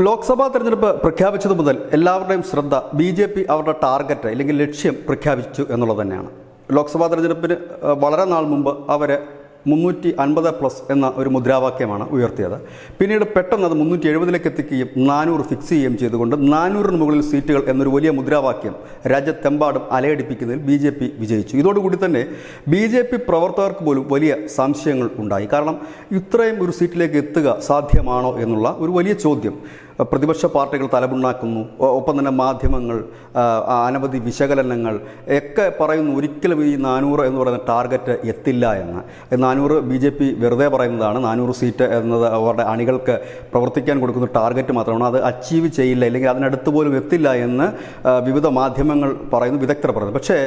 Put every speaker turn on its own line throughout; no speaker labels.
ലോക്സഭാ തെരഞ്ഞെടുപ്പ് പ്രഖ്യാപിച്ചതു മുതൽ എല്ലാവരുടെയും ശ്രദ്ധ ബി.ജെ.പി. അവരുടെ ടാർഗറ്റ് അല്ലെങ്കിൽ ലക്ഷ്യം പ്രഖ്യാപിച്ചു എന്നുള്ളത് തന്നെയാണ്. ലോക്സഭാ തെരഞ്ഞെടുപ്പിന് വളരെ നാൾ മുമ്പ് അവർ 350+ എന്ന ഒരു മുദ്രാവാക്യമാണ് ഉയർത്തിയത്. പിന്നീട് പെട്ടെന്ന് അത് 370 എത്തിക്കുകയും 400 ഫിക്സ് ചെയ്യുകയും ചെയ്തുകൊണ്ട് 400 മുകളിൽ സീറ്റുകൾ എന്നൊരു വലിയ മുദ്രാവാക്യം രാജ്യത്തെമ്പാടും അലയടിപ്പിക്കുന്നതിൽ ബി.ജെ.പി. വിജയിച്ചു. ഇതോടുകൂടി തന്നെ ബി.ജെ.പി. പ്രവർത്തകർക്ക് പോലും വലിയ സംശയങ്ങൾ ഉണ്ടായി. കാരണം ഇത്രയും ഒരു സീറ്റിലേക്ക് എത്തുക സാധ്യമാണോ എന്നുള്ള ഒരു വലിയ ചോദ്യം പ്രതിപക്ഷ പാർട്ടികൾ തലമുണ്ടാക്കുന്നു. ഒപ്പം തന്നെ മാധ്യമങ്ങൾ അനവധി വിശകലനങ്ങൾ ഒക്കെ പറയുന്നു ഒരിക്കലും ഈ 400 എന്ന് പറയുന്ന ടാർഗറ്റ് എത്തില്ല എന്ന്. 400 ബി.ജെ.പി. വെറുതെ പറയുന്നതാണ്. 400 സീറ്റ് എന്നത് അവരുടെ അണികൾക്ക് പ്രവർത്തിക്കാൻ കൊടുക്കുന്ന ടാർഗറ്റ് മാത്രമാണ്. അത് അച്ചീവ് ചെയ്യില്ല, അല്ലെങ്കിൽ അതിനടുത്ത് പോലും എത്തില്ല എന്ന് വിവിധ മാധ്യമങ്ങൾ പറയുന്നു, വിദഗ്ധർ പറയുന്നു. പക്ഷേ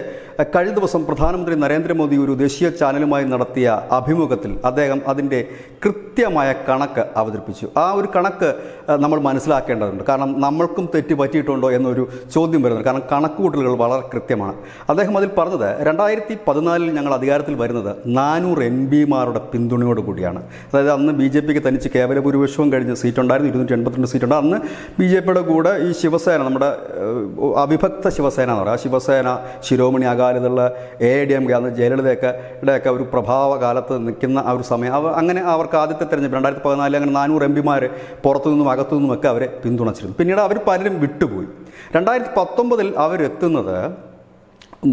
കഴിഞ്ഞ ദിവസം പ്രധാനമന്ത്രി നരേന്ദ്രമോദി ഒരു ദേശീയ ചാനലുമായി നടത്തിയ അഭിമുഖത്തിൽ അദ്ദേഹം അതിൻ്റെ കൃത്യമായ കണക്ക് അവതരിപ്പിച്ചു. ആ ഒരു കണക്ക് നമ്മൾ മനസ്സിലാക്കേണ്ടതുണ്ട്. കാരണം നമ്മൾക്കും തെറ്റ് പറ്റിയിട്ടുണ്ടോ എന്നൊരു ചോദ്യം വരുന്നുണ്ട്. കാരണം കണക്കുകൂട്ടലുകൾ വളരെ കൃത്യമാണ്. അദ്ദേഹം അതിൽ പറഞ്ഞത് 2014 ഞങ്ങൾ അധികാരത്തിൽ വരുന്നത് 400 MP-മാരുടെ പിന്തുണയോട് കൂടിയാണ്. അതായത് അന്ന് ബി.ജെ.പിക്ക് തനിച്ച് കേവല ഭൂരിപക്ഷവും കഴിഞ്ഞ് സീറ്റുണ്ടായിരുന്നു, 282 സീറ്റുണ്ട്. അന്ന് ബി.ജെ.പിയുടെ കൂടെ ഈ ശിവസേന, നമ്മുടെ അവിഭക്ത ശിവസേന എന്ന് പറയുക, ആ ശിവസേന, ശിരോമണി അകാലിദൾ, AIADMK, അന്ന് ജയലളിതയുടെയൊക്കെ ഒരു പ്രഭാവകാലത്ത് നിൽക്കുന്ന ആ ഒരു സമയം, അങ്ങനെ അവർക്ക് ആദ്യത്തെ തെരഞ്ഞെടുപ്പ് 2014 അങ്ങനെ 400 MP-മാർ പുറത്തുനിന്നും അകത്തുനിന്നുമൊക്കെ അവരെ പിന്തുണച്ചിരുന്നു. പിന്നീട് അവർ പലരും വിട്ടുപോയി. 2019 അവരെത്തുന്നത്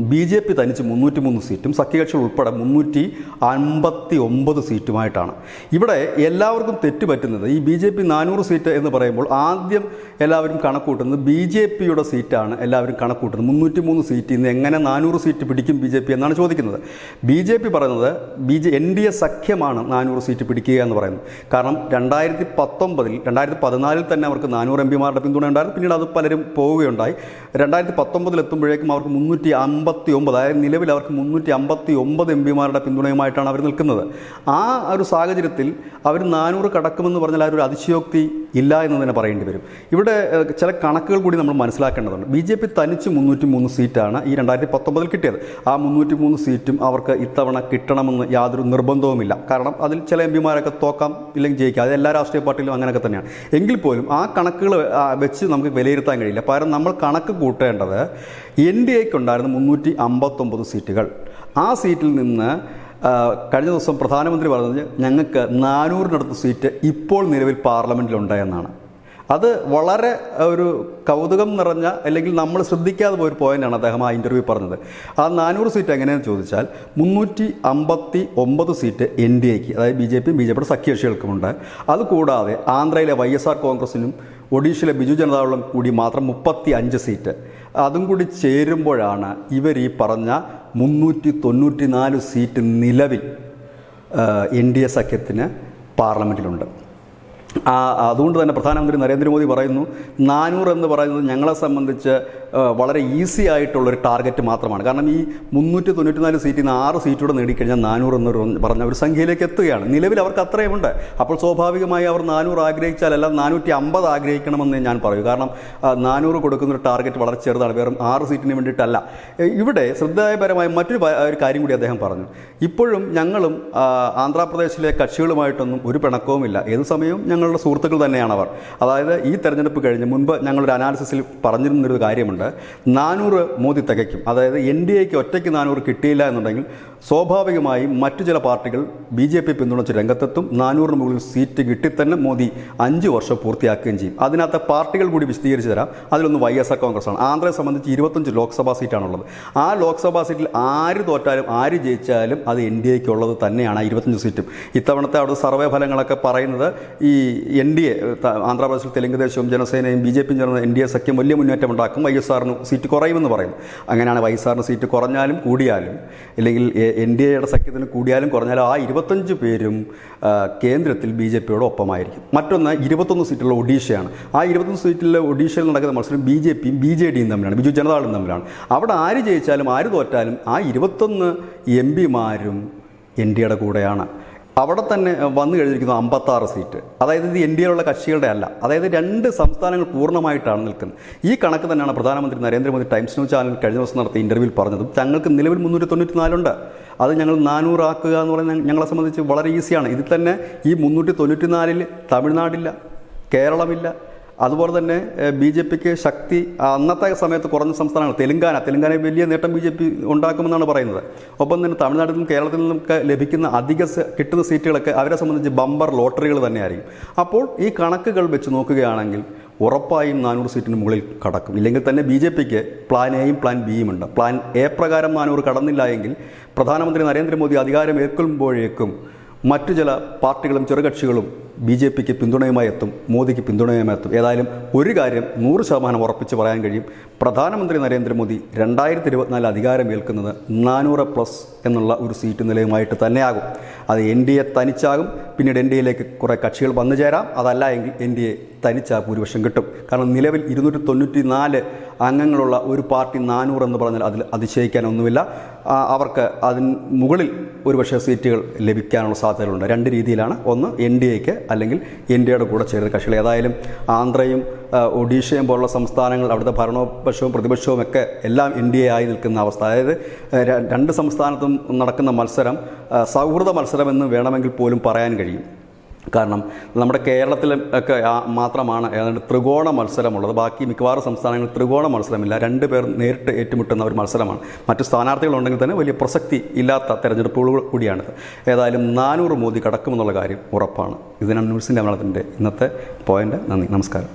ബി.ജെ.പി. തനിച്ച് 303 സീറ്റും സഖ്യകക്ഷികൾ ഉൾപ്പെടെ 359 സീറ്റുമായിട്ടാണ്. ഇവിടെ എല്ലാവർക്കും തെറ്റുപറ്റുന്നത് ഈ ബി.ജെ.പി. 400 സീറ്റ് എന്ന് പറയുമ്പോൾ ആദ്യം എല്ലാവരും കണക്കൂട്ടുന്നത് ബി.ജെ.പിയുടെ സീറ്റാണ്. എല്ലാവരും കണക്കൂട്ടുന്നത് 303 സീറ്റിൽ നിന്ന് എങ്ങനെ 400 സീറ്റ് പിടിക്കും ബി.ജെ.പി. എന്നാണ് ചോദിക്കുന്നത്. ബി.ജെ.പി. പറയുന്നത് NDA സഖ്യമാണ് 400 സീറ്റ് പിടിക്കുക എന്ന് പറയുന്നത്. കാരണം 2014 തന്നെ അവർക്ക് 400 MP-മാരുടെ പിന്തുണ ഉണ്ടായിരുന്നു. പിന്നീട് അത് പലരും പോവുകയുണ്ടായി. 2019 എത്തുമ്പോഴേക്കും അവർക്ക് 359, അതായത് നിലവിൽ അവർക്ക് 359 MP-മാരുടെ പിന്തുണയുമായിട്ടാണ് അവർ നിൽക്കുന്നത്. ആ ഒരു സാഹചര്യത്തിൽ അവർ 400 കടക്കുമെന്ന് പറഞ്ഞാൽ ആ ഒരു അതിശയോക്തി ഇല്ല എന്ന് തന്നെ പറയേണ്ടി വരും. ഇവിടെ ചില കണക്കുകൾ കൂടി നമ്മൾ മനസ്സിലാക്കേണ്ടതുണ്ട്. ബി.ജെ.പി. തനിച്ച് 303 സീറ്റാണ് ഈ 2019 കിട്ടിയത്. ആ 303 സീറ്റും അവർക്ക് ഇത്തവണ കിട്ടണമെന്ന് യാതൊരു നിർബന്ധവുമില്ല. കാരണം അതിൽ ചില MP-മാരൊക്കെ തോക്കാം, ഇല്ലെങ്കിൽ ജയിക്കാം. അത് എല്ലാ രാഷ്ട്രീയ പാർട്ടിയിലും അങ്ങനെയൊക്കെ തന്നെയാണ്. എങ്കിൽ പോലും ആ കണക്കുകൾ വെച്ച് നമുക്ക് വിലയിരുത്താൻ കഴിയില്ല. പകരം നമ്മൾ കണക്ക് കൂട്ടേണ്ടത് NDAക്ക് ഉണ്ടായിരുന്ന 359 സീറ്റുകൾ. ആ സീറ്റിൽ നിന്ന് കഴിഞ്ഞ ദിവസം പ്രധാനമന്ത്രി പറഞ്ഞത് ഞങ്ങൾക്ക് 400-നടുത്ത് സീറ്റ് ഇപ്പോൾ നിലവിൽ പാർലമെൻറ്റിലുണ്ടായെന്നാണ്. അത് വളരെ ഒരു കൗതുകം നിറഞ്ഞ, അല്ലെങ്കിൽ നമ്മൾ ശ്രദ്ധിക്കാതെ പോയൊരു പോയിൻ്റാണ് അദ്ദേഹം ആ ഇൻ്റർവ്യൂ പറഞ്ഞത്. ആ 400 സീറ്റ് എങ്ങനെയെന്ന് ചോദിച്ചാൽ 359 സീറ്റ് NDAക്ക്, അതായത് ബി.ജെ.പിയുടെ സഖ്യകക്ഷികൾക്കുമുണ്ട്. അതുകൂടാതെ ആന്ധ്രയിലെ YSR കോൺഗ്രസിനും ഒഡീഷയിലെ ബിജു ജനതാദളും കൂടി മാത്രം 35 സീറ്റ്. അതും കൂടി ചേരുമ്പോഴാണ് ഇവർ ഈ പറഞ്ഞ 394 സീറ്റ് നിലവിൽ NDA സഖ്യത്തിന് പാർലമെൻറ്റിലുണ്ട്. അതുകൊണ്ട് തന്നെ പ്രധാനമന്ത്രി നരേന്ദ്രമോദി പറയുന്നു 400 എന്ന് പറയുന്നത് ഞങ്ങളെ സംബന്ധിച്ച് വളരെ ഈസി ആയിട്ടുള്ളൊരു ടാർഗറ്റ് മാത്രമാണ്. കാരണം ഈ 394 സീറ്റിൽ നിന്ന് 6 സീറ്റൂടെ നേടിക്കഴിഞ്ഞാൽ 400 എന്ന് പറഞ്ഞ ഒരു സംഖ്യയിലേക്ക് എത്തുകയാണ്. നിലവിൽ അവർക്ക് അത്രയുമുണ്ട്. അപ്പോൾ സ്വാഭാവികമായി അവർ 400 ആഗ്രഹിച്ചാലല്ല 450 ആഗ്രഹിക്കണമെന്ന് ഞാൻ പറയൂ. കാരണം 400 കൊടുക്കുന്നൊരു ടാർഗറ്റ് വളരെ ചെറുതാണ്, വെറും 6 സീറ്റിന് വേണ്ടിയിട്ടല്ല. ഇവിടെ ശ്രദ്ധാപരമായ മറ്റൊരു കാര്യം കൂടി അദ്ദേഹം പറഞ്ഞു. ഇപ്പോഴും ഞങ്ങളും ആന്ധ്രാപ്രദേശിലെ കക്ഷികളുമായിട്ടൊന്നും ഒരു പിണക്കവുമില്ല. ഏത് സമയവും ഞങ്ങളുടെ സുഹൃത്തുക്കൾ തന്നെയാണ് അവർ. അതായത് ഈ തെരഞ്ഞെടുപ്പ് കഴിഞ്ഞ് മുൻപ് ഞങ്ങളൊരു അനാലിസിസിൽ പറഞ്ഞിരുന്നൊരു കാര്യമുണ്ട്, 400 മോദി തികയ്ക്കും. അതായത് NDAക്ക് ഒറ്റയ്ക്ക് 400 കിട്ടിയില്ല എന്നുണ്ടെങ്കിൽ സ്വാഭാവികമായും മറ്റു ചില പാർട്ടികൾ ബി.ജെ.പി. പിന്തുണച്ച് രംഗത്തെത്തും. 400 മുകളിൽ സീറ്റ് കിട്ടിത്തന്നെ മോദി 5 വർഷം പൂർത്തിയാക്കുകയും ചെയ്യും. അതിനകത്ത് പാർട്ടികൾ കൂടി വിശദീകരിച്ച് തരാം. അതിലൊന്ന് YSR കോൺഗ്രസ് ആണ്. ആന്ധ്രയെ സംബന്ധിച്ച് 25 ലോക്സഭാ സീറ്റാണുള്ളത്. ആ ലോക്സഭാ സീറ്റിൽ ആര് തോറ്റാലും ആര് ജയിച്ചാലും അത് NDAക്ക് ഉള്ളത് തന്നെയാണ്. 25 സീറ്റും. ഇത്തവണത്തെ അവിടെ സർവേ ഫലങ്ങളൊക്കെ പറയുന്നത് ഈ NDA, ആന്ധ്രാപ്രദേശിൽ തെലുങ്ക് ദേശവും ജനസേനയും ബി.ജെ.പിയും ചേർന്ന് NDA സഖ്യം വലിയ മുന്നേറ്റം ഉണ്ടാക്കും. YSRന് സീറ്റ് കുറയുമെന്ന് പറയുന്നു. അങ്ങനെയാണ് YSRന് സീറ്റ് കുറഞ്ഞാലും കൂടിയാലും, അല്ലെങ്കിൽ NDAയുടെ സഖ്യത്തിന് കൂടിയാലും കുറഞ്ഞാലും ആ 25 പേരും കേന്ദ്രത്തിൽ ബി.ജെ.പിയോട് ഒപ്പമായിരിക്കും. മറ്റൊന്ന് 21 സീറ്റുള്ള ഒഡീഷയാണ്. ആ 21 സീറ്റിലെ ഒഡീഷയിൽ നടക്കുന്ന മത്സരം ബി.ജെ.പിയും BJDയും തമ്മിലാണ്, ബിജു ജനതാദളും തമ്മിലാണ്. അവിടെ ആര് ജയിച്ചാലും ആര് തോറ്റാലും ആ 21 MP-മാരും NDAയുടെ കൂടെയാണ്. അവിടെ തന്നെ വന്നു കഴിഞ്ഞിരിക്കുന്നു 56 സീറ്റ്. അതായത് ഇത് NDAയിലുള്ള കക്ഷികളുടെ അല്ല. അതായത് 2 സംസ്ഥാനങ്ങൾ പൂർണ്ണമായിട്ടാണ് നിൽക്കുന്നത്. ഈ കണക്ക് തന്നെയാണ് പ്രധാനമന്ത്രി നരേന്ദ്രമോദി ടൈംസ് ന്യൂസ് ചാനൽ കഴിഞ്ഞ ദിവസം നടത്തിയ ഇൻ്റർവ്യൂവിൽ പറഞ്ഞതും. ഞങ്ങൾക്ക് നിലവിൽ 394 ഉണ്ട്. അത് ഞങ്ങൾ 400 ആക്കുക എന്ന് പറയുന്നത് ഞങ്ങളെ സംബന്ധിച്ച് വളരെ ഈസിയാണ്. ഇതിൽ തന്നെ ഈ 394-ൽ തമിഴ്നാടില്ല, കേരളമില്ല, അതുപോലെ തന്നെ BJPക്ക് ശക്തി അന്നത്തെ സമയത്ത് കുറഞ്ഞ സംസ്ഥാനങ്ങൾ തെലുങ്കാന വലിയ നേട്ടം BJP ഉണ്ടാക്കുമെന്നാണ് പറയുന്നത്. ഒപ്പം തന്നെ തമിഴ്നാട്ടിൽ നിന്നും കേരളത്തിൽ നിന്നൊക്കെ ലഭിക്കുന്ന കിട്ടുന്ന സീറ്റുകളൊക്കെ അവരെ സംബന്ധിച്ച് ബമ്പർ ലോട്ടറികൾ തന്നെയായിരിക്കും. അപ്പോൾ ഈ കണക്കുകൾ വെച്ച് നോക്കുകയാണെങ്കിൽ ഉറപ്പായും 400 സീറ്റിന് മുകളിൽ കടക്കും. ഇല്ലെങ്കിൽ തന്നെ BJPക്ക് പ്ലാൻ എയും പ്ലാൻ ബിയും ഉണ്ട്. പ്ലാൻ എ പ്രകാരം 400 കടന്നില്ല എങ്കിൽ പ്രധാനമന്ത്രി നരേന്ദ്രമോദി അധികാരമേൽക്കുമ്പോഴേക്കും മറ്റു ചില പാർട്ടികളും ചെറുകക്ഷികളും BJPക്ക് പിന്തുണയുമായി എത്തും, മോദിക്ക് പിന്തുണയുമായി എത്തും. ഏതായാലും ഒരു കാര്യം 100% ഉറപ്പിച്ച് പറയാൻ കഴിയും, പ്രധാനമന്ത്രി നരേന്ദ്രമോദി 2024 അധികാരമേൽക്കുന്നത് 400+ എന്നുള്ള ഒരു സീറ്റ് നിലയുമായിട്ട് തന്നെയാകും. അത് NDA തനിച്ചാകും. പിന്നീട് NDAയിലേക്ക് കുറേ കക്ഷികൾ വന്നു ചേരാം. അതല്ല എങ്കിൽ NDA തനിച്ച ഭൂരിപക്ഷം കിട്ടും. കാരണം നിലവിൽ 294 അംഗങ്ങളുള്ള ഒരു പാർട്ടി 400 എന്ന് പറഞ്ഞാൽ അതിൽ അതിശയിക്കാനൊന്നുമില്ല. അവർക്ക് അതിന് മുകളിൽ ഒരുപക്ഷെ സീറ്റുകൾ ലഭിക്കാനുള്ള സാധ്യതകളുണ്ട്. രണ്ട് രീതിയിലാണ്. ഒന്ന് NDAയ്ക്ക്, അല്ലെങ്കിൽ NDAയുടെ കൂടെ ചേർന്ന കക്ഷികൾ. ഏതായാലും ആന്ധ്രയും ഒഡീഷയും പോലുള്ള സംസ്ഥാനങ്ങൾ അവിടുത്തെ ഭരണപക്ഷവും പ്രതിപക്ഷവും ഒക്കെ എല്ലാം NDA ആയി നിൽക്കുന്ന അവസ്ഥ. അതായത് രണ്ട് സംസ്ഥാനത്തും നടക്കുന്ന മത്സരം സൗഹൃദ മത്സരമെന്ന് വേണമെങ്കിൽ പോലും പറയാൻ കഴിയും. കാരണം നമ്മുടെ കേരളത്തിൽ ഒക്കെ മാത്രമാണ് ഏതാണ്ട് ത്രികോണ മത്സരമുള്ളത്. ബാക്കി മിക്കവാറും സംസ്ഥാനങ്ങളിൽ ത്രികോണ മത്സരമില്ല. 2 പേർ നേരിട്ട് ഏറ്റുമുട്ടുന്ന ഒരു മത്സരമാണ്. മറ്റു സ്ഥാനാർത്ഥികളുണ്ടെങ്കിൽ തന്നെ വലിയ പ്രസക്തി ഇല്ലാത്ത തെരഞ്ഞെടുപ്പുകൾ കൂടിയാണിത്. ഏതായാലും 400 മോദി കടക്കുമെന്നുള്ള കാര്യം ഉറപ്പാണ്. ഇതിനാണ് ന്യൂസിൻ്റെ മലയാളത്തിൻ്റെ ഇന്നത്തെ പോയിന്റ്. നന്ദി, നമസ്കാരം.